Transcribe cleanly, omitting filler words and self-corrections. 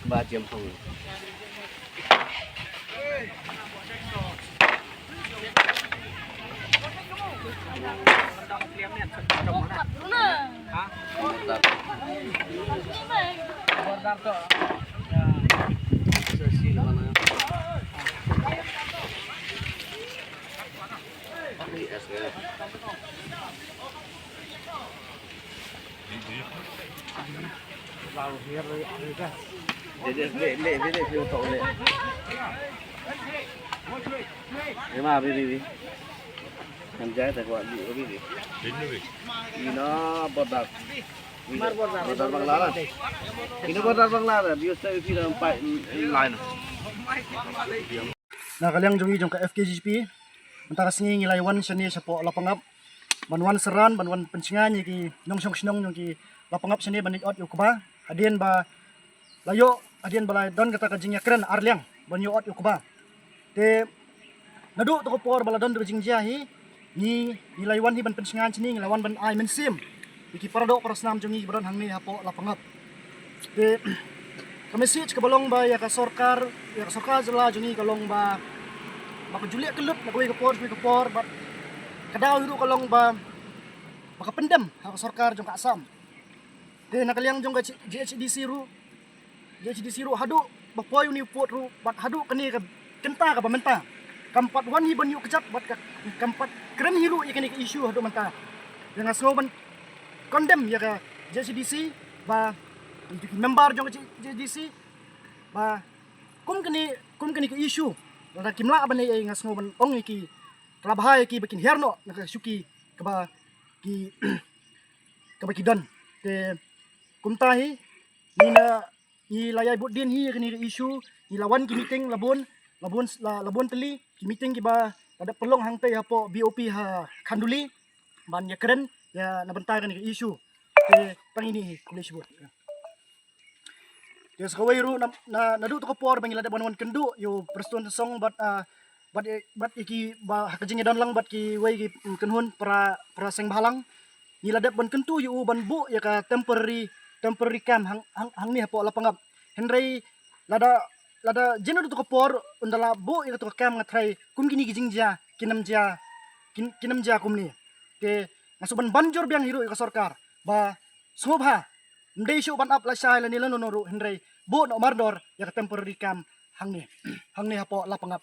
Ba chiếm không. Để phiêu tổ lệ. Thế mà đi. Làm trái tại gọi bị có biết gì? Vì nó bọt bạc. Bọt bạc lá này. Khi nó bọt bạc lá là điều sẽ khi nó phải lại này. Na kaliang jongi jong ka FKGP mentara singi ngilai wan shani sapo lapangap banwan seran banwan pencingan ki nyongsong snong jong ki lapangap shani banit ot yukuba adien ba layo adien balai don kata kajingnya keren arliang banyo ot yukuba te nadu to por bala don jingja hi ni nilai wan hi ban pencingan chini nglawan ban ai mensim ki parado parasnam jongi badan hangni hapo lapangap te kami sih kebalong ba ya ka sorkar jela jongi kalong ba maka julia kelut na kuwi kapor bat kadaw hiru kalong ba maka pendem ha sorkar jong ka asam te nakaliang jong ka GHDC ru hadu bapoy ni pot ru bat hadu kani ka kenta ka pamenta kampat wan hi banyu kejat bat ka kampat keren hiru ya kani ka issue hadu menta yang asnoban condemn ya ka GHDC ba member jong GHDC ba kum kani ka issue Nada kimla aban ay ngas ngoban ong iki trabahay ki bakin herno nakasuki kaba ki kaba kidan te kumtahi nina i layay budin hi kini issue ni lawan ki meeting labon teli ki meeting ki ba ada pelong hangte hapo BOP ha khanduli ban ya keren ya nabentar kani issue te pangini kulis bot Yes, kawai ru na nadu to por bangila de banwan kendu yo preston song but iki ba hakajing dan lang but ki wai ki kenhun para seng balang nila de ban kentu yo ban bu ya ka temporary camp hang ni hapo lapangap henry lada jeno to por undala bu ya to camp ngatrai kum kini gijingja kinamja kumni ke ngasuban banjur biang hiru ka sorkar ba sumobha ndai shu ban up la sai la nila nonoru henry bu no mardor ya temporary camp hangni hapo lapangap